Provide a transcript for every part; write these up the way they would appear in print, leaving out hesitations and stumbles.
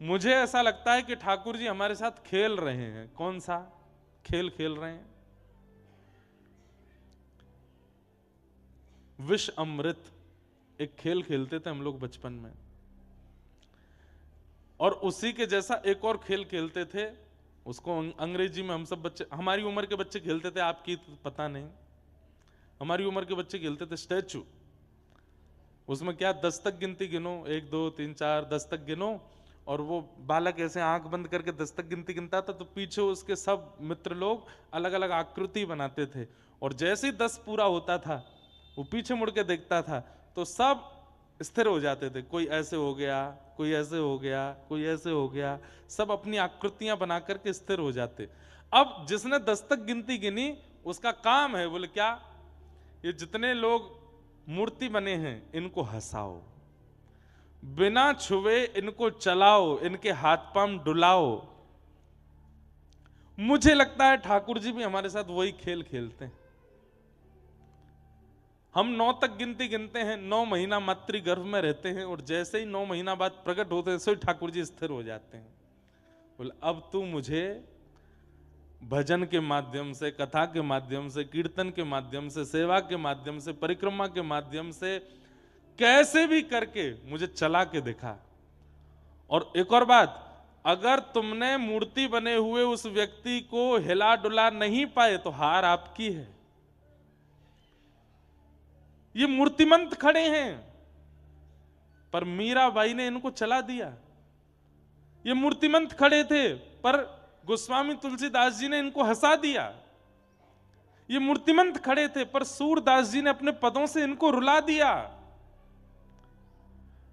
मुझे ऐसा लगता है कि ठाकुर जी हमारे साथ खेल रहे हैं। कौन सा खेल खेल रहे हैं? विष अमृत एक खेल खेलते थे हम लोग बचपन में, और उसी के जैसा एक और खेल खेलते थे, उसको अंग्रेजी में हम सब बच्चे, हमारी उम्र के बच्चे खेलते थे, आपकी तो पता नहीं, हमारी उम्र के बच्चे खेलते थे स्टैचू। उसमें क्या 10 तक गिनती गिनो, 1 2 3 4 10 तक गिनो, और वो बालक ऐसे आंख बंद करके 10 तक गिनती गिनता था, तो पीछे उसके सब मित्र लोग अलग अलग आकृति बनाते थे, और जैसे ही 10 पूरा होता था वो पीछे मुड़ के देखता था तो सब स्थिर हो जाते थे। कोई ऐसे हो गया, कोई ऐसे हो गया, कोई ऐसे हो गया, सब अपनी आकृतियां बना करके स्थिर हो जाते। अब जिसने 10 तक गिनती गिनी उसका काम है, बोले क्या, ये जितने लोग मूर्ति बने हैं इनको हंसाओ, बिना छुए इनको चलाओ, इनके हाथ पांव डुलाओ। मुझे लगता है ठाकुर जी भी हमारे साथ वही खेल खेलते हैं। हम 9 तक गिनती गिनते हैं, 9 महीना मातृ गर्भ में रहते हैं, और जैसे ही 9 महीना बाद प्रकट होते हैं, सो ठाकुर जी स्थिर हो जाते हैं। बोले अब तू मुझे भजन के माध्यम से, कथा के माध्यम से, कीर्तन के माध्यम से, सेवा के माध्यम से, परिक्रमा के माध्यम से कैसे भी करके मुझे चला के दिखा। और एक और बात, अगर तुमने मूर्ति बने हुए उस व्यक्ति को हिला डुला नहीं पाए तो हार आपकी है। ये मूर्तिमंत खड़े हैं पर मीराबाई ने इनको चला दिया। ये मूर्तिमंत खड़े थे पर गोस्वामी तुलसीदास जी ने इनको हंसा दिया। ये मूर्तिमंत खड़े थे पर सूरदास जी ने अपने पदों से इनको रुला दिया।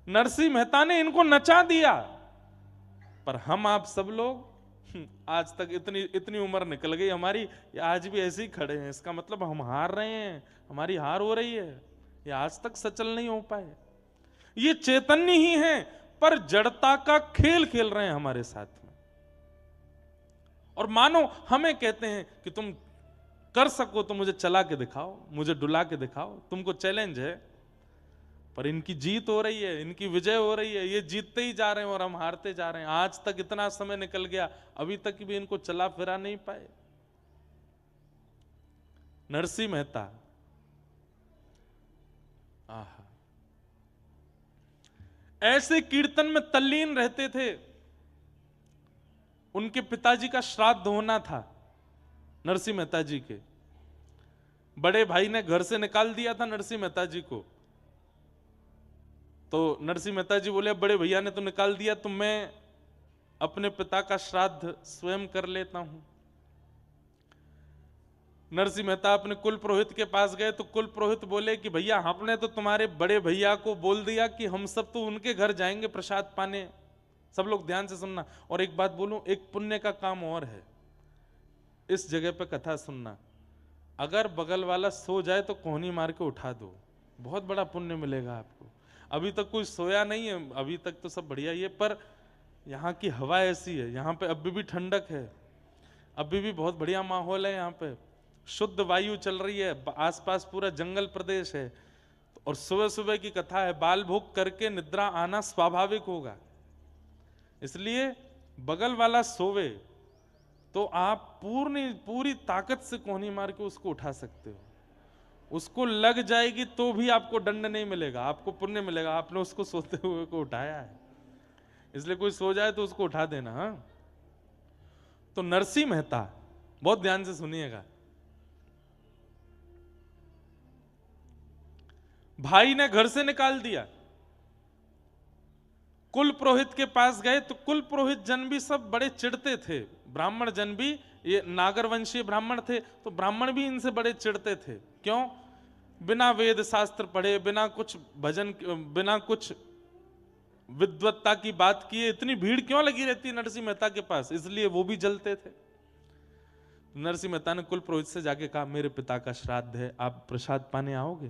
नरसिंह मेहता ने इनको नचा दिया। पर हम आप सब लोग आज तक इतनी इतनी उम्र निकल गई हमारी, आज भी ऐसे ही खड़े हैं। इसका मतलब हम हार रहे हैं, हमारी हार हो रही है, ये आज तक सचल नहीं हो पाए। ये चैतन्य ही है पर जड़ता का खेल खेल रहे हैं हमारे साथ में। और मानो हमें कहते हैं कि तुम कर सको तो मुझे चला के दिखाओ, मुझे डुला के दिखाओ, तुमको चैलेंज है। पर इनकी जीत हो रही है, इनकी विजय हो रही है, ये जीतते ही जा रहे हैं और हम हारते जा रहे हैं। आज तक इतना समय निकल गया, अभी तक भी इनको चला फिरा नहीं पाए। नरसिंह मेहता, आहा, ऐसे कीर्तन में तल्लीन रहते थे। उनके पिताजी का श्राद्ध होना था, नरसिंह मेहता जी के बड़े भाई ने घर से निकाल दिया था नरसिंह मेहता जी को। तो नरसिंह मेहता जी बोले बड़े भैया ने तो निकाल दिया, तो मैं अपने पिता का श्राद्ध स्वयं कर लेता हूं। नरसिंह मेहता अपने कुल पुरोहित के पास गए तो कुल पुरोहित बोले कि भैया हमने तो तुम्हारे बड़े भैया को बोल दिया कि हम सब तो उनके घर जाएंगे प्रसाद पाने। सब लोग ध्यान से सुनना, और एक बात बोलूं, एक पुण्य का काम और है। इस जगह पे कथा सुनना, अगर बगल वाला सो जाए तो कोहनी मार के उठा दो, बहुत बड़ा पुण्य मिलेगा आपको। अभी तक कोई सोया नहीं है, अभी तक तो सब बढ़िया ही है, पर यहाँ की हवा ऐसी है, यहाँ पे अभी भी ठंडक है, अभी भी बहुत बढ़िया माहौल है, यहाँ पे शुद्ध वायु चल रही है, आसपास पूरा जंगल प्रदेश है, और सुबह सुबह की कथा है, बाल भोग करके निद्रा आना स्वाभाविक होगा। इसलिए बगल वाला सोवे तो आप पूरी ताकत से कोहनी मार के उसको उठा सकते हो। उसको लग जाएगी तो भी आपको दंड नहीं मिलेगा, आपको पुण्य मिलेगा, आपने उसको सोते हुए को उठाया है। इसलिए कोई सो जाए तो उसको उठा देना। हाँ, तो नरसिंह मेहता, बहुत ध्यान से सुनिएगा, भाई ने घर से निकाल दिया, कुल पुरोहित के पास गए तो कुल पुरोहित जन भी सब बड़े चिढ़ते थे, ब्राह्मण जन भी, ये नागर वंशीय ब्राह्मण थे तो ब्राह्मण भी इनसे बड़े चिढ़ते थे। क्यों? बिना वेद शास्त्र पढ़े, बिना कुछ भजन, बिना कुछ विद्वत्ता की बात किए इतनी भीड़ क्यों लगी रहती है नरसिंह मेहता के पास, इसलिए वो भी जलते थे। नरसिंह मेहता ने कुल पुरोहित से जाके कहा मेरे पिता का श्राद्ध है, आप प्रसाद पाने आओगे?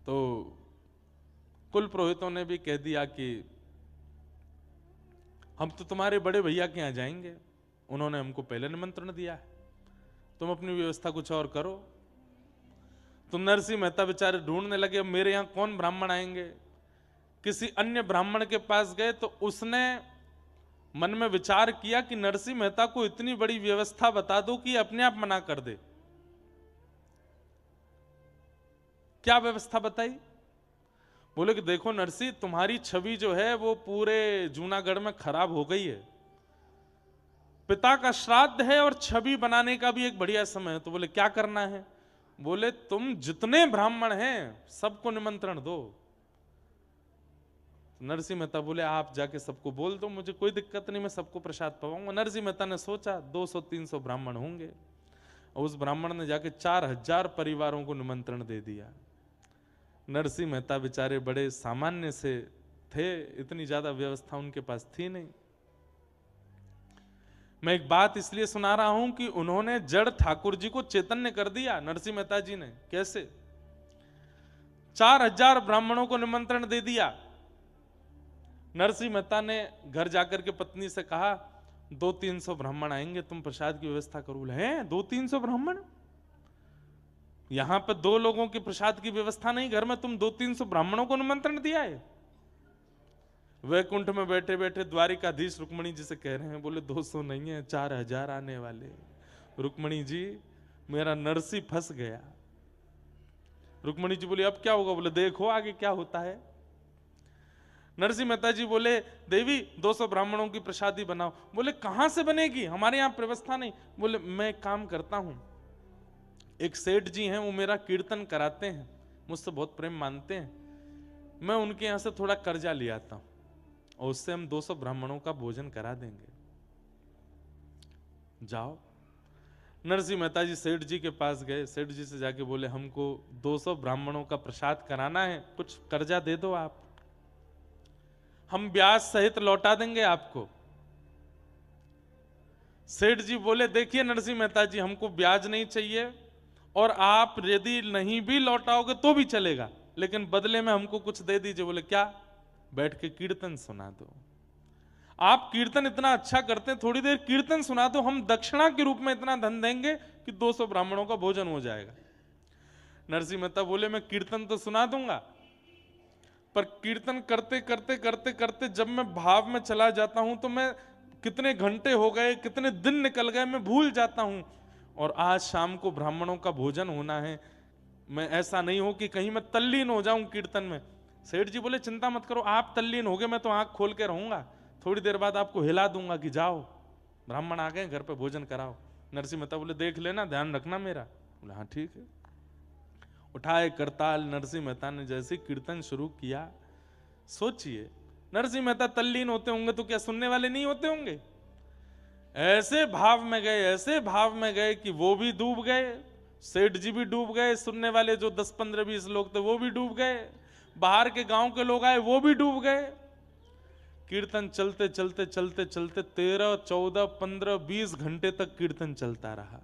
तो कुल पुरोहितों ने भी कह दिया कि हम तो तुम्हारे बड़े भैया के यहां जाएंगे, उन्होंने हमको पहले निमंत्रण दिया है, तुम अपनी व्यवस्था कुछ और करो। तो नरसिंह मेहता बेचारे ढूंढने लगे, अब मेरे यहां कौन ब्राह्मण आएंगे, किसी अन्य ब्राह्मण के पास गए तो उसने मन में विचार किया कि नरसिंह मेहता को इतनी बड़ी व्यवस्था बता दो कि अपने आप मना कर दे। क्या व्यवस्था बताई? बोले कि देखो नरसिंह, तुम्हारी छवि जो है वो पूरे जूनागढ़ में खराब हो गई है, पिता का श्राद्ध है और छवि बनाने का भी एक बढ़िया समय है। तो बोले क्या करना है? बोले तुम जितने ब्राह्मण हैं सबको निमंत्रण दो। नरसिंह मेहता बोले आप जाके सबको बोल दो, मुझे कोई दिक्कत नहीं, मैं सबको प्रसाद पवाऊंगा। नरसिंह मेहता ने सोचा 200-300 ब्राह्मण होंगे, और उस ब्राह्मण ने जाके 4000 परिवारों को निमंत्रण दे दिया। नरसिंह मेहता बेचारे बड़े सामान्य से थे, इतनी ज्यादा व्यवस्था उनके पास थी नहीं। मैं एक बात इसलिए सुना रहा हूं कि उन्होंने जड़ ठाकुर जी को चैतन्य कर दिया, नरसिंह मेहता जी ने। कैसे? 4000 ब्राह्मणों को निमंत्रण दे दिया। नरसिंह मेहता ने घर जाकर के पत्नी से कहा 200-300 ब्राह्मण आएंगे, तुम प्रसाद की व्यवस्था करो। हैं 200-300 ब्राह्मण? यहां पर 2 लोगों के प्रसाद की व्यवस्था नहीं, घर में तुम 200-300 ब्राह्मणों को निमंत्रण दिया है? वैकुंठ में बैठे बैठे द्वारिकाधीश रुक्मणी जी से कह रहे हैं, बोले 200 नहीं है, 4000 आने वाले। रुक्मणी जी मेरा नरसिंह फंस गया। रुक्मणी जी बोली अब क्या होगा? बोले देखो आगे क्या होता है। नरसिंह मेहता जी बोले देवी 200 ब्राह्मणों की प्रसादी बनाओ। बोले कहां से बनेगी, हमारे यहां व्यवस्था नहीं। बोले मैं एक काम करता हूं, एक सेठ जी हैं वो मेरा कीर्तन कराते हैं, मुझसे बहुत प्रेम मानते हैं, मैं उनके यहां से थोड़ा कर्जा ले आता हूं और उससे हम 200 ब्राह्मणों का भोजन करा देंगे। जाओ। नरसिंह मेहता जी सेठ जी के पास गए, सेठ जी से जाके बोले हमको 200 ब्राह्मणों का प्रसाद कराना है, कुछ कर्जा दे दो आप, हम ब्याज सहित लौटा देंगे आपको। सेठ जी बोले देखिए नरसिंह मेहता जी, हमको ब्याज नहीं चाहिए और आप यदि नहीं भी लौटाओगे तो भी चलेगा, लेकिन बदले में हमको कुछ दे दीजिए। बोले क्या? बैठ के कीर्तन सुना दो। आप कीर्तन इतना अच्छा करते हैं, थोड़ी देर कीर्तन सुना दो, हम दक्षिणा के रूप में इतना धन देंगे कि 200 ब्राह्मणों का भोजन हो जाएगा। नरसिंह मेहता बोले मैं कीर्तन तो सुना दूंगा, पर कीर्तन करते करते करते करते जब मैं भाव में चला जाता हूं तो मैं कितने घंटे हो गए, कितने दिन निकल गए, मैं भूल जाता हूं। और आज शाम को ब्राह्मणों का भोजन होना है, मैं ऐसा नहीं हो कि कहीं मैं तल्लीन हो जाऊं कीर्तन में। सेठ जी बोले चिंता मत करो, आप तल्लीन हो गए, मैं तो आंख खोल के रहूंगा, थोड़ी देर बाद आपको हिला दूंगा कि जाओ ब्राह्मण आ गए, घर पे भोजन कराओ। नरसिंह मेहता बोले देख लेना, ध्यान रखना मेरा। बोले हाँ ठीक है। उठाए करताल, नरसिंह मेहता ने जैसे कीर्तन शुरू किया, सोचिए नरसिंह मेहता तल्लीन होते होंगे तो क्या सुनने वाले नहीं होते होंगे? ऐसे भाव में गए, ऐसे भाव में गए कि वो भी डूब गए, सेठ जी भी डूब गए, सुनने वाले जो 10, 15, 20 लोग थे वो भी डूब गए, बाहर के गांव के लोग आए वो भी डूब गए। कीर्तन चलते चलते चलते चलते 13, 14, 15, 20 घंटे तक कीर्तन चलता रहा।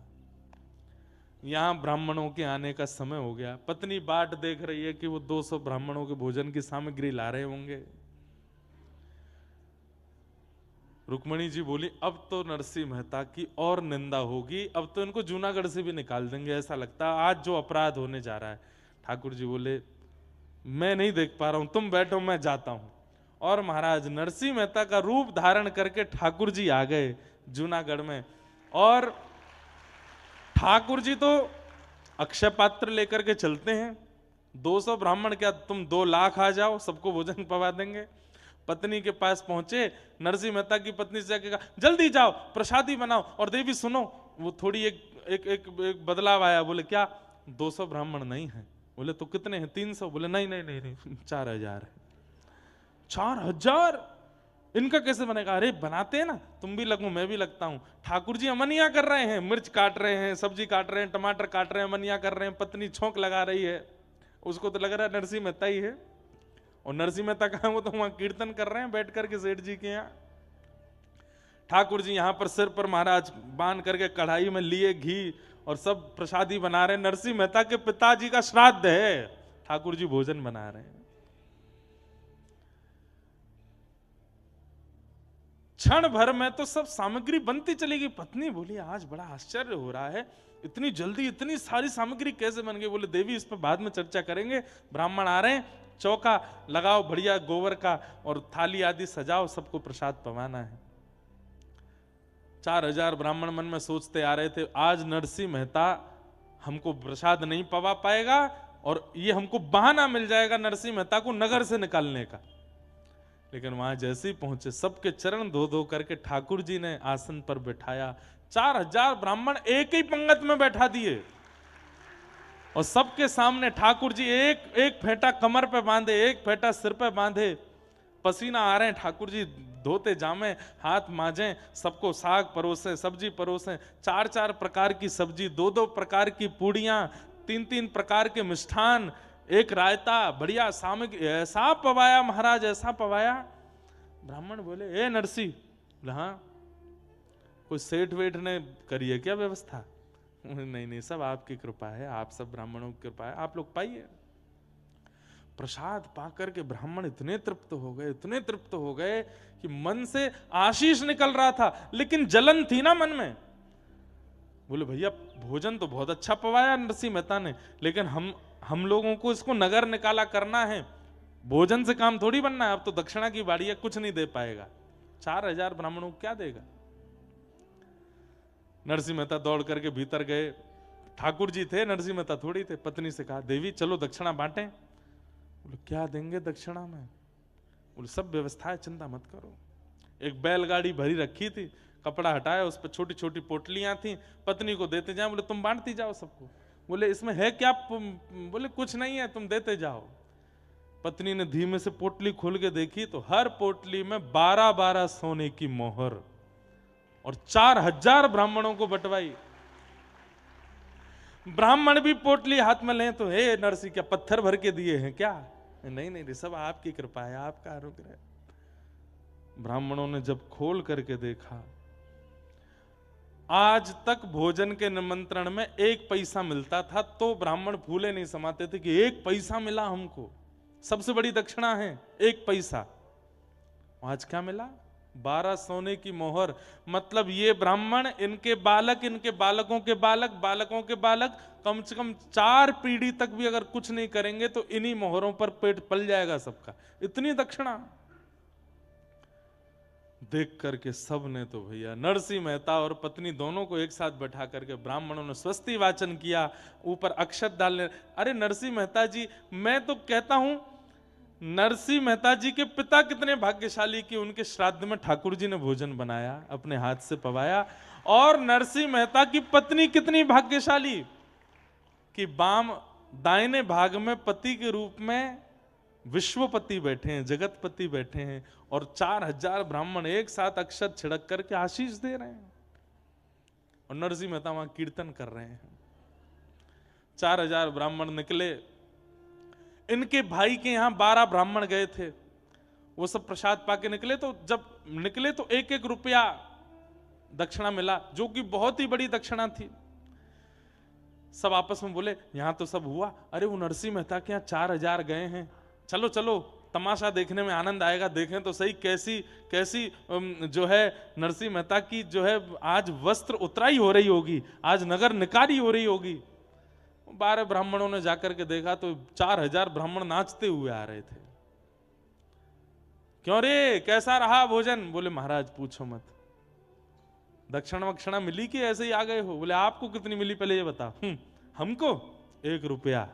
यहां ब्राह्मणों के आने का समय हो गया। पत्नी बाट देख रही है कि वो 200 ब्राह्मणों के भोजन की सामग्री ला रहे होंगे। रुक्मणी जी बोली अब तो नरसिंह मेहता की और निंदा होगी, अब तो इनको जूनागढ़ से भी निकाल देंगे, ऐसा लगता है आज जो अपराध होने जा रहा है। ठाकुर जी बोले मैं नहीं देख पा रहा हूं, तुम बैठो मैं जाता हूं। और महाराज नरसिंह मेहता का रूप धारण करके ठाकुर जी आ गए जूनागढ़ में। और ठाकुर जी तो अक्षय पात्र लेकर के चलते हैं, 200 ब्राह्मण क्या तुम 2 लाख आ जाओ, सबको भोजन पवा देंगे। पत्नी के पास पहुंचे, नरसिंह मेहता की पत्नी से जाके कहा जल्दी जाओ प्रसादी बनाओ। और देवी सुनो, वो थोड़ी एक बदलाव आया। बोले क्या? 200 ब्राह्मण नहीं है। बोले तो कितने हैं? 300। बोले नहीं नहीं नहीं नहीं 4000 है। 4000 इनका कैसे बनेगा? अरे बनाते हैं ना, तुम भी लगो मैं भी लगता हूं। ठाकुर जी अमनिया कर रहे हैं, मिर्च काट रहे हैं, सब्जी काट रहे हैं, टमाटर काट रहे हैं, अमनिया कर रहे हैं, पत्नी छोंक लगा रही है, उसको तो लग रहा है नरसिंह मेहता ही है। और नरसिंह मेहता कहा? वो तो वहां कीर्तन कर रहे हैं बैठ करके सेठ जी के यहाँ। ठाकुर जी यहां पर सिर पर महाराज बांध करके कढ़ाई में लिए घी और सब प्रसादी बना रहे हैं। नरसिंह मेहता के पिताजी का श्राद्ध है, ठाकुर जी भोजन बना रहे हैं। क्षण भर में तो सब सामग्री बनती चलेगी। पत्नी बोली आज बड़ा आश्चर्य हो रहा है, इतनी जल्दी इतनी सारी सामग्री कैसे बन गई? बोले देवी इस पर बाद में चर्चा करेंगे, ब्राह्मण आ रहे हैं, चौका लगाओ बढ़िया गोबर का और थाली आदि सजाओ, सबको प्रसाद पवाना है। 4000 ब्राह्मण मन में सोचते आ रहे थे, आज नरसिंह मेहता हमको प्रसाद नहीं पवा पाएगा और ये हमको बहाना मिल जाएगा नरसिंह मेहता को नगर से निकालने का। लेकिन वहां जैसे ही पहुंचे, सबके चरण धो धो करके ठाकुर जी ने आसन पर बैठाया। 4000 ब्राह्मण एक ही पंगत में बैठा दिए और सबके सामने ठाकुर जी एक एक फेंटा कमर पे बांधे, एक फेंटा सिर पे बांधे, पसीना आ रहे हैं, ठाकुर जी धोते जामे, हाथ मांजे, सबको साग परोसे, सब्जी परोसे, 4-4 प्रकार की सब्जी, 2-2 प्रकार की पूड़ियां, 3-3 प्रकार के मिष्ठान, एक रायता, बढ़िया सामग्री, ऐसा पवाया महाराज, ऐसा पवाया। ब्राह्मण बोले, ए नरसी, हाँ कोई सेठ वेठ ने करी है क्या व्यवस्था? नहीं नहीं, सब आपकी कृपा है, आप सब ब्राह्मणों की कृपा है, आप लोग पाइए। प्रसाद पाकर के ब्राह्मण इतने तृप्त हो गए, इतने तृप्त हो गए कि मन से आशीष निकल रहा था, लेकिन जलन थी ना मन में। बोले भैया भोजन तो बहुत अच्छा पवाया नरसिंह मेहता ने, लेकिन हम लोगों को इसको नगर निकाला करना है, भोजन से काम थोड़ी बनना है, अब तो दक्षिणा की बाड़ी है, कुछ नहीं दे पाएगा। 4000 ब्राह्मणों को क्या देगा? नरसिंह मेहता दौड़ करके भीतर गए, ठाकुर जी थे, नरसिंह मेहता थोड़ी थे। पत्नी से कहा, देवी चलो दक्षिणा बांटें। बोले क्या देंगे दक्षिणा में? बोले सब व्यवस्था है, चिंता मत करो। एक बैलगाड़ी भरी रखी थी, कपड़ा हटाया, उस पर छोटी छोटी पोटलियां थी, पत्नी को देते जाओ। बोले तुम बांटती जाओ सबको। बोले इसमें है क्या? बोले कुछ नहीं है, तुम देते जाओ। पत्नी ने धीमे से पोटली खोल के देखी तो हर पोटली में 12-12 सोने की मोहर और 4000 ब्राह्मणों को बंटवाई। ब्राह्मण भी पोटली हाथ में लें तो, हे नरसिंह क्या पत्थर भर के दिए हैं क्या? नहीं नहीं, सब आपकी कृपा है, आपका अनुग्रह है। ब्राह्मणों ने जब खोल करके देखा, आज तक भोजन के निमंत्रण में 1 पैसा मिलता था तो ब्राह्मण फूले नहीं समाते थे कि 1 पैसा मिला हमको, सबसे बड़ी दक्षिणा है 1 पैसा। आज क्या मिला? 12 सोने की मोहर। मतलब ये ब्राह्मण, इनके बालक, इनके बालकों के बालक, बालकों के बालक, कम से कम 4 पीढ़ी तक भी अगर कुछ नहीं करेंगे तो इन्हीं मोहरों पर पेट पल जाएगा सबका। इतनी दक्षिणा देख करके सब ने तो भैया, नरसिंह मेहता और पत्नी दोनों को एक साथ बैठा करके ब्राह्मणों ने स्वस्ति वाचन किया, ऊपर अक्षत डालने। अरे नरसिंह मेहता जी, मैं तो कहता हूं नरसिंह मेहता जी के पिता कितने भाग्यशाली कि उनके श्राद्ध में ठाकुर जी ने भोजन बनाया, अपने हाथ से पवाया। और नरसिंह मेहता की पत्नी कितनी भाग्यशाली कि बाम दाहिने भाग में पति के रूप में विश्वपति बैठे हैं, जगतपति बैठे हैं, और 4000 ब्राह्मण एक साथ अक्षत छिड़क करके आशीष दे रहे हैं और नरसिंह मेहता वहां कीर्तन कर रहे हैं। 4000 ब्राह्मण निकले। इनके भाई के यहां 12 ब्राह्मण गए थे, वो सब प्रसाद पाके निकले। तो जब निकले तो 1-1 रुपया दक्षिणा मिला, जो कि बहुत ही बड़ी दक्षिणा थी। सब आपस में बोले यहां तो सब हुआ, अरे वो नरसिंह मेहता के यहां 4000 गए हैं, चलो चलो तमाशा देखने में आनंद आएगा, देखें तो सही कैसी कैसी जो है नरसिंह मेहता की जो है आज वस्त्र उतराई हो रही होगी, आज नगर निकारी हो रही होगी। 12 ब्राह्मणों ने जाकर के देखा तो 4000 ब्राह्मण नाचते हुए आ रहे थे। क्यों रे, कैसा रहा भोजन? बोले महाराज पूछो मत, दक्षिणा वक्षिणा मिली कि ऐसे ही आ गए हो? बोले आपको कितनी मिली पहले ये बता। हमको 1 रुपया।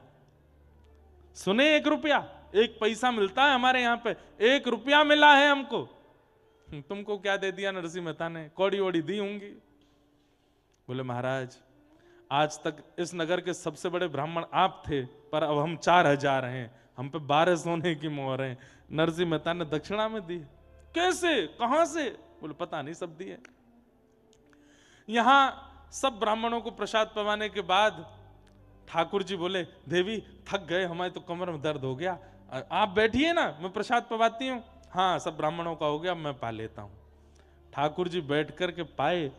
सुने 1 रुपया? 1 पैसा मिलता है हमारे यहाँ पे, 1 रुपया मिला है हमको। तुमको क्या दे दिया नरसिंह मेहता ने? कौड़ी वोड़ी दी होंगी। बोले महाराज आज तक इस नगर के सबसे बड़े ब्राह्मण आप थे, पर अब हम 4000 हैं, हम पे 12 सोने की मोहर है। नरसिंह मेहता ने दक्षिणा में दी। कैसे, कहां से? बोले पता नहीं, सब दिए। यहां सब ब्राह्मणों को प्रसाद पवाने के बाद ठाकुर जी बोले देवी थक गए, हमारे तो कमर में दर्द हो गया, आप बैठिए ना, मैं प्रसाद पवाती हूँ। हाँ सब ब्राह्मणों का हो गया, मैं पा लेता हूँ। ठाकुर जी बैठ करके पाए,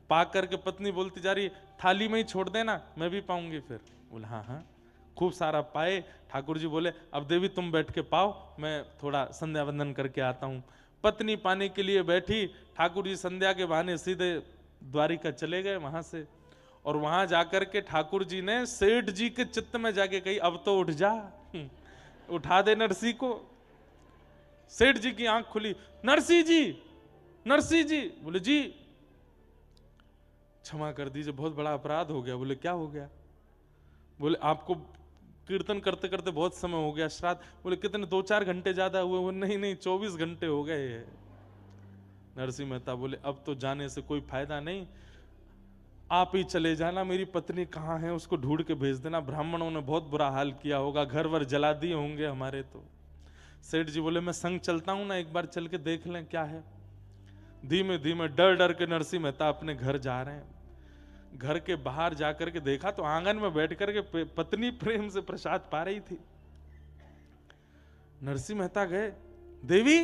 पा करके पत्नी बोलती जा रही थाली में ही छोड़ देना, मैं भी पाऊंगी फिर। बोले हाँ हाँ। खूब सारा पाए। ठाकुर जी बोले अब देवी तुम बैठ के पाओ, मैं थोड़ा संध्या वंदन करके आता हूँ। पत्नी पाने के लिए बैठी, ठाकुर जी संध्या के बहाने सीधे द्वारिका चले गए वहां से। और वहां जाकर के ठाकुर जी ने सेठ जी के चित्त में जाके कही अब तो उठ जा, उठा दे नरसी को। सेठ जी की आंख खुली, नरसी जी, नरसी जी। बोले जी क्षमा कर दीजिए, बहुत बड़ा अपराध हो गया। बोले क्या हो गया? बोले आपको कीर्तन करते करते बहुत समय हो गया, श्राद्ध। बोले कितने, 2-4 घंटे ज्यादा हुए? वो नहीं नहीं 24 घंटे हो गए। नरसिंह मेहता बोले अब तो जाने से कोई फायदा नहीं, आप ही चले जाना, मेरी पत्नी कहाँ है उसको ढूंढ के भेज देना, ब्राह्मणों ने बहुत बुरा हाल किया होगा, घर वर जला दिए होंगे हमारे। तो सेठ जी बोले मैं संग चलता हूं ना, एक बार चल के देख लें क्या है। धीमे धीमे डर डर के नरसिंह मेहता अपने घर जा रहे हैं। घर के बाहर जाकर के देखा तो आंगन में बैठ करके पत्नी प्रेम से प्रसाद पा रही थी। नरसिंह मेहता गए, देवी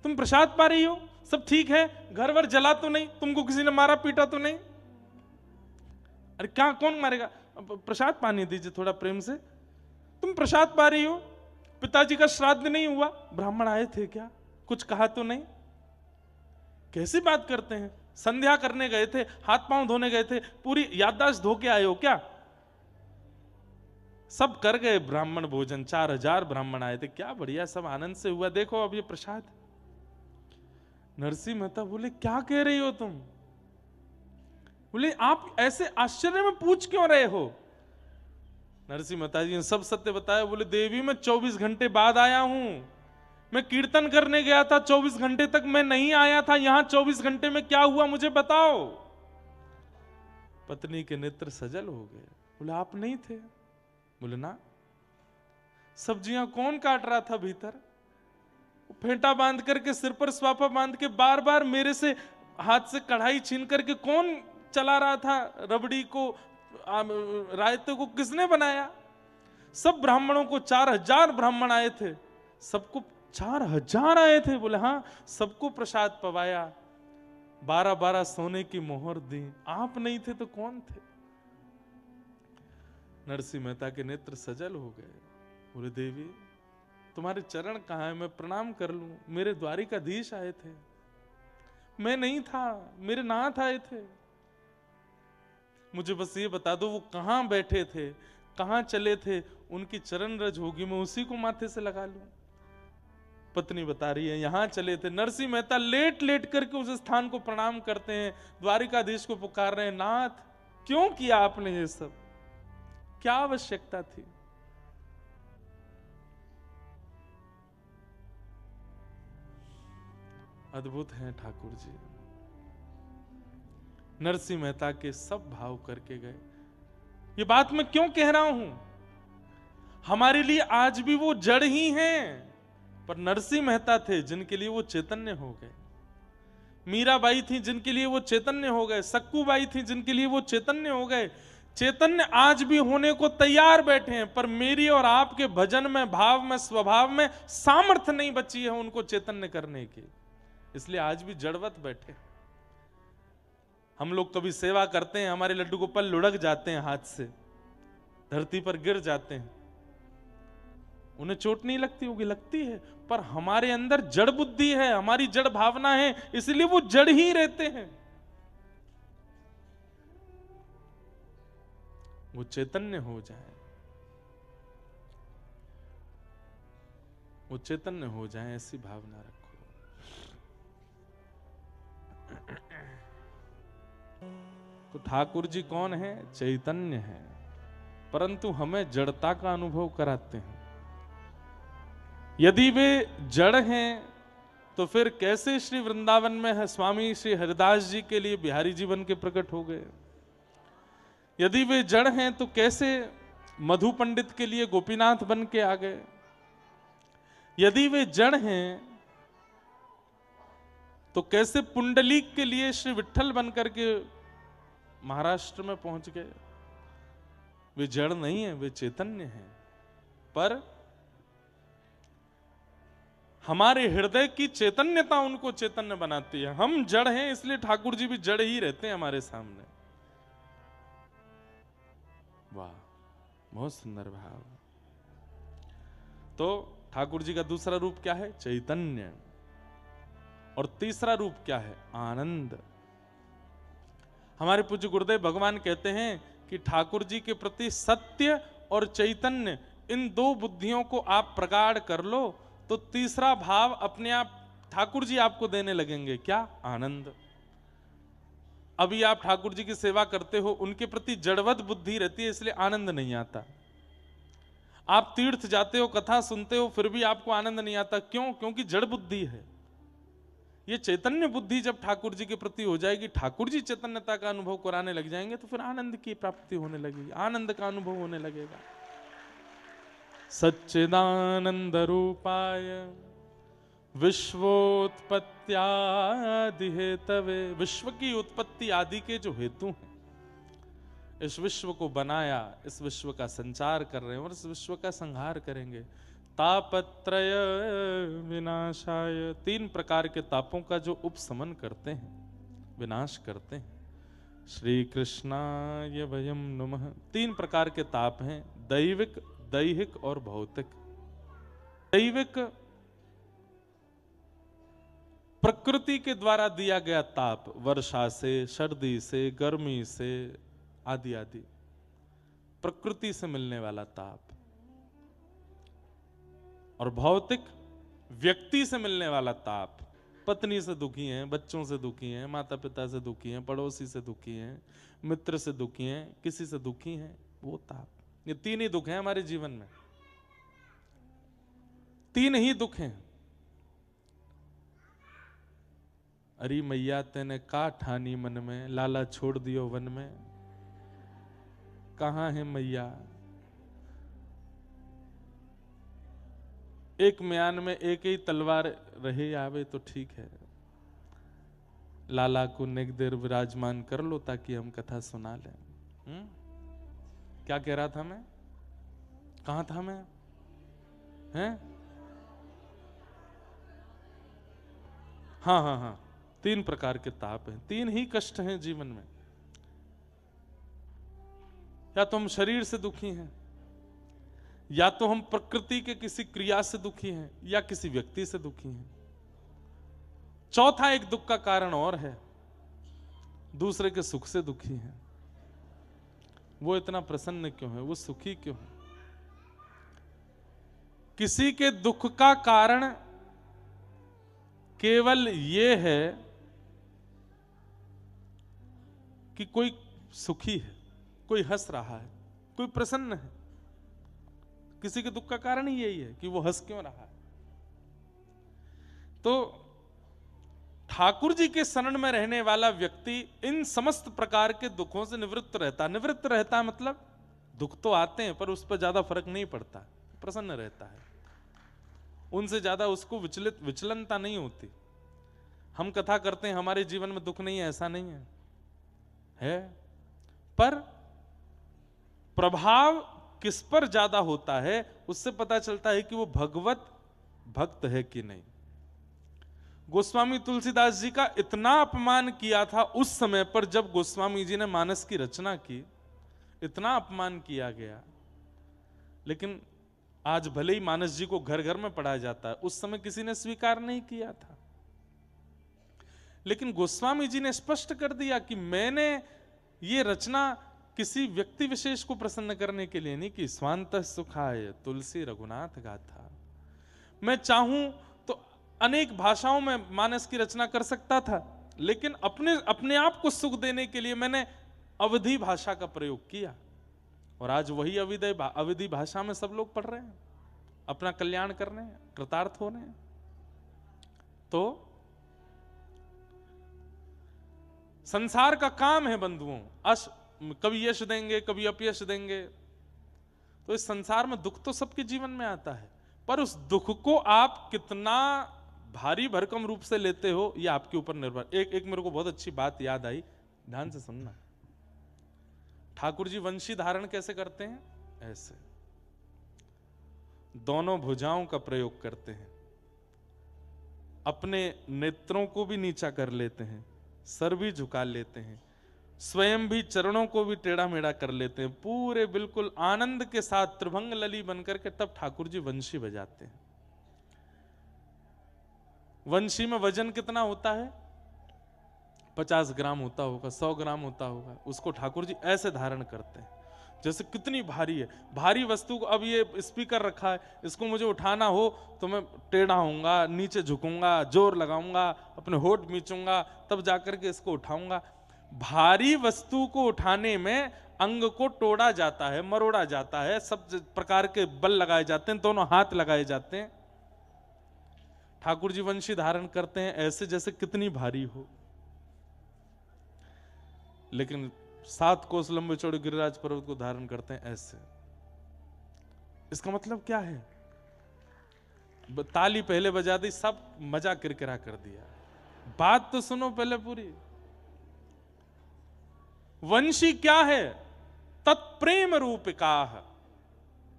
तुम प्रसाद पा रही हो, सब ठीक है, घर वर जला तो नहीं, तुमको किसी ने मारा पीटा तो नहीं? अरे क्या, कौन मारेगा, प्रसाद पानी दीजिए थोड़ा प्रेम से। तुम प्रसाद पा रही हो, पिताजी का श्राद्ध नहीं हुआ, ब्राह्मण आए थे क्या, कुछ कहा तो नहीं? कैसी बात करते हैं, संध्या करने गए थे, हाथ पांव धोने गए थे, पूरी याददाश्त धो के आए हो क्या? सब कर गए ब्राह्मण भोजन, 4000 ब्राह्मण आए थे, क्या बढ़िया, सब आनंद से हुआ, देखो अब ये प्रसाद। नरसिंह मेहता बोले क्या कह रही हो तुम? बोले आप ऐसे आश्चर्य में पूछ क्यों रहे हो? नरसिंह मेहता जी ने सब सत्य बताया। बोले देवी मैं 24 घंटे बाद आया हूं, मैं कीर्तन करने गया था, 24 घंटे तक मैं नहीं आया था, यहां 24 घंटे में क्या हुआ मुझे बताओ। पत्नी के नेत्र सजल हो गए। बोले आप नहीं थे? बोले ना। सब्जियां कौन काट रहा था भीतर? फेंटा बांध करके, सिर पर स्वापा बांध के, बार बार मेरे से हाथ से कढ़ाई छीन करके कौन चला रहा था? रबड़ी को, रायते को किसने बनाया? सब ब्राह्मणों को, 4000 ब्राह्मण आए थे, सबको 4000 आए थे। बोले हाँ, सबको प्रसाद पवाया, 12-12 सोने की मोहर दी, आप नहीं थे तो कौन थे? नरसिंह मेहता के नेत्र सजल हो गए। बोले देवी तुम्हारे चरण कहाँ है, मैं प्रणाम कर लूं? मेरे द्वारिकाधीश आए थे, मैं नहीं था, मेरे नाथ आए थे, मुझे बस ये बता दो वो कहां बैठे थे, कहां चले थे, उनकी चरण रज होगी, मैं उसी को माथे से लगा लूं। पत्नी बता रही है यहां चले थे। नरसिंह मेहता लेट लेट करके उस स्थान को प्रणाम करते हैं, द्वारिकाधीश को पुकार रहे हैं, नाथ क्यों किया आपने ये सब, क्या आवश्यकता थी? अद्भुत हैं ठाकुर जी। नरसिंह मेहता के सब भाव करके गए। ये बात मैं क्यों कह रहा हूं, हमारे लिए आज भी वो जड़ ही हैं, पर नरसिंह मेहता थे जिनके लिए वो चैतन्य हो गए, मीराबाई थी जिनके लिए वो चैतन्य हो गए, सक्कूबाई थी जिनके लिए वो चैतन्य हो गए। चैतन्य आज भी होने को तैयार बैठे हैं, पर मेरी और आपके भजन में, भाव में, स्वभाव में सामर्थ्य नहीं बची है उनको चैतन्य करने की, इसलिए आज भी जड़वत बैठे। हम लोग कभी सेवा करते हैं, हमारे लड्डू गोपाल लुढ़क जाते हैं, हाथ से धरती पर गिर जाते हैं, उन्हें चोट नहीं लगती होगी, लगती है, पर हमारे अंदर जड़ बुद्धि है, हमारी जड़ भावना है, इसलिए वो जड़ ही रहते हैं। वो चैतन्य हो जाए, वो चैतन्य हो जाए, ऐसी भावना रखो। तो ठाकुर जी कौन है? चैतन्य है, परंतु हमें जड़ता का अनुभव कराते हैं। यदि वे जड़ हैं तो फिर कैसे श्री वृंदावन में है स्वामी श्री हरिदास जी के लिए बिहारी जी बन के प्रकट हो गए? यदि वे जड़ हैं तो कैसे मधु पंडित के लिए गोपीनाथ बन के आ गए? यदि वे जड़ हैं तो कैसे पुंडलीक के लिए श्री विट्ठल बन करके महाराष्ट्र में पहुंच गए? वे जड़ नहीं है, वे चैतन्य हैं, पर हमारे हृदय की चैतन्यता उनको चैतन्य बनाती है। हम जड़ हैं, इसलिए ठाकुर जी भी जड़ ही रहते हैं हमारे सामने। वाह, बहुत सुंदर भाव। तो ठाकुर जी का दूसरा रूप क्या है? चैतन्य। और तीसरा रूप क्या है? आनंद। हमारे पूज्य गुरुदेव भगवान कहते हैं कि ठाकुर जी के प्रति सत्य और चैतन्य इन दो बुद्धियों को आप प्रगाढ़ कर लो तो तीसरा भाव अपने आप ठाकुर जी आपको देने लगेंगे। क्या? आनंद। अभी आप ठाकुर जी की सेवा करते हो, उनके प्रति जड़वत बुद्धि रहती है, इसलिए आनंद नहीं आता। आप तीर्थ जाते हो, कथा सुनते हो, फिर भी आपको आनंद नहीं आता। क्यों? क्योंकि जड़ बुद्धि है। ये चैतन्य बुद्धि जब ठाकुर जी के प्रति हो जाएगी, ठाकुर जी चैतन्यता का अनुभव कराने लग जाएंगे, तो फिर आनंद की प्राप्ति होने लगेगी, आनंद का अनुभव होने लगेगा। सच्चिदानंद रूपाय विश्वोत्पत्त्यादि हेतवे, विश्व की उत्पत्ति आदि के जो हेतु हैं, इस विश्व को बनाया, इस विश्व का संचार कर रहे हैं और इस विश्व का संहार करेंगे। तापत्रय विनाशाय, तीन प्रकार के तापों का जो उपशमन करते हैं, विनाश करते हैं। श्री कृष्णाय वयम नमः। तीन प्रकार के ताप हैं, दैविक, दैहिक और भौतिक। दैविक प्रकृति के द्वारा दिया गया ताप, वर्षा से, सर्दी से, गर्मी से, आदि आदि, प्रकृति से मिलने वाला ताप। और भौतिक, व्यक्ति से मिलने वाला ताप। पत्नी से दुखी हैं, बच्चों से दुखी हैं, माता पिता से दुखी हैं, पड़ोसी से दुखी हैं, मित्र से दुखी हैं, किसी से दुखी हैं, वो ताप। ये तीन ही दुख हैं हमारे जीवन में, तीन ही दुख हैं। अरे मैया तेने का ठानी मन में, लाला छोड़ दियो वन में। कहां है मैया? एक म्यान में एक ही तलवार रहे आवे तो ठीक है। लाला को नेक देर विराजमान कर लो ताकि हम कथा सुना लें। क्या कह रहा था मैं? कहां था मैं? हैं? हाँ हाँ हाँ, तीन प्रकार के ताप हैं, तीन ही कष्ट हैं जीवन में। या तो हम शरीर से दुखी हैं, या तो हम प्रकृति के किसी क्रिया से दुखी हैं, या किसी व्यक्ति से दुखी हैं। चौथा एक दुख का कारण और है, दूसरे के सुख से दुखी हैं। वो इतना प्रसन्न क्यों है, वो सुखी क्यों है? किसी के दुख का कारण केवल ये है कि कोई सुखी है, कोई हंस रहा है, कोई प्रसन्न है। किसी के दुख का कारण ही यही है कि वो हंस क्यों रहा है। तो ठाकुर जी के शरण में रहने वाला व्यक्ति इन समस्त प्रकार के दुखों से निवृत्त रहता। निवृत्त रहता मतलब दुख तो आते हैं पर उस पर ज्यादा फर्क नहीं पड़ता, प्रसन्न रहता है, उनसे ज्यादा उसको विचलनता नहीं होती। हम कथा करते हैं हमारे जीवन में दुख नहीं है, ऐसा नहीं है, है, पर प्रभाव किस पर ज्यादा होता है उससे पता चलता है कि वो भगवत भक्त है कि नहीं। गोस्वामी तुलसीदास जी का इतना अपमान किया था उस समय पर जब गोस्वामी जी ने मानस की रचना की, इतना अपमान किया गया। लेकिन आज भले ही मानस जी को घर घर में पढ़ाया जाता है, उस समय किसी ने स्वीकार नहीं किया था। लेकिन गोस्वामी जी ने स्पष्ट कर दिया कि मैंने ये रचना किसी व्यक्ति विशेष को प्रसन्न करने के लिए नहीं की। स्वांत सुखाय तुलसी रघुनाथ गाथा। मैं चाहूं तो अनेक भाषाओं में मानस की रचना कर सकता था, लेकिन अपने आप को सुख देने के लिए मैंने अवधी भाषा का प्रयोग किया। और आज वही अवधी भाषा में सब लोग पढ़ रहे हैं, अपना कल्याण कर रहे हैं, कृतार्थ हो रहे हैं। तो संसार का काम है बंधुओं, कभी यश देंगे, कभी अपयश देंगे। तो इस संसार में दुख तो सबके जीवन में आता है, पर उस दुख को आप कितना भारी भरकम रूप से लेते हो ये आपके ऊपर निर्भर। एक मेरे को बहुत अच्छी बात याद आई, ध्यान से सुनना। ठाकुर जी वंशी धारण कैसे करते हैं? ऐसे दोनों भुजाओं का प्रयोग करते हैं, अपने नेत्रों को भी नीचा कर लेते हैं, सर भी झुका लेते हैं, स्वयं भी चरणों को भी टेढ़ा मेढ़ा कर लेते हैं, पूरे बिल्कुल आनंद के साथ त्रिभंग लली बनकर के तब ठाकुर जी वंशी बजाते हैं। वंशी में वजन कितना होता है? 50 ग्राम होता होगा, 100 ग्राम होता होगा। उसको ठाकुर जी ऐसे धारण करते हैं। जैसे कितनी भारी है, भारी वस्तु को, अब ये स्पीकर रखा है, इसको मुझे उठाना हो तो मैं टेढ़ा होऊंगा, नीचे झुकूंगा, जोर लगाऊंगा, अपने होठ मीचूंगा, तब जाकर के इसको उठाऊंगा। भारी वस्तु को उठाने में अंग को तोड़ा जाता है, मरोड़ा जाता है, सब प्रकार के बल लगाए जाते हैं, दोनों हाथ लगाए जाते हैं। ठाकुर जी वंशी धारण करते हैं ऐसे जैसे कितनी भारी हो, लेकिन 7 कोस लंबे चौड़े गिरिराज पर्वत को धारण करते हैं ऐसे। इसका मतलब क्या है? ताली पहले बजा दी, सब मजा किरकिरा कर दिया। बात तो सुनो पहले पूरी। वंशी क्या है? तत्प्रेम रूपिका।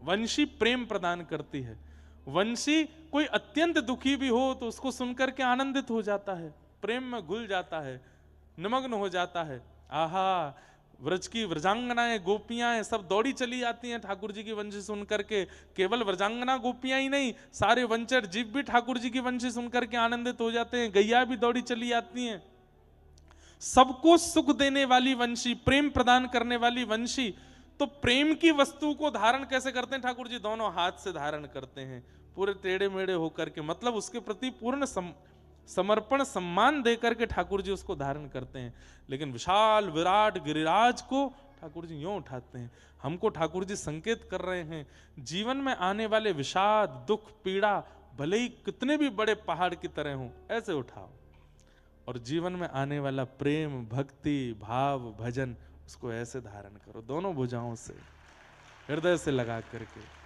वंशी प्रेम प्रदान करती है। वंशी कोई अत्यंत दुखी भी हो तो उसको सुनकर के आनंदित हो जाता है, प्रेम में घुल जाता है, निमग्न हो जाता है। आहा, व्रज की व्रजांगनाएं, गोपियां सब दौड़ी चली जाती हैं ठाकुर जी की वंशी सुन करके। केवल व्रजांगना गोपियां ही नहीं, सारे वंचर जीव भी ठाकुर जी की वंशी सुनकर के आनंदित हो जाते हैं। गैया भी दौड़ी चली जाती हैं। सबको सुख देने वाली वंशी, प्रेम प्रदान करने वाली वंशी। तो प्रेम की वस्तु को धारण कैसे करते हैं ठाकुर जी? दोनों हाथ से धारण करते हैं, पूरे टेढ़े मेढ़े होकर के, मतलब उसके प्रति पूर्ण समर्पण सम्मान देकर के ठाकुर जी उसको धारण करते हैं। लेकिन विशाल विराट गिरिराज को ठाकुर जी यूं उठाते हैं। हमको ठाकुर जी संकेत कर रहे हैं, जीवन में आने वाले विषाद, दुख, पीड़ा भले ही कितने भी बड़े पहाड़ की तरह हों, ऐसे उठाओ, और जीवन में आने वाला प्रेम, भक्ति, भाव, भजन, उसको ऐसे धारण करो, दोनों भुजाओं से, हृदय से लगा करके।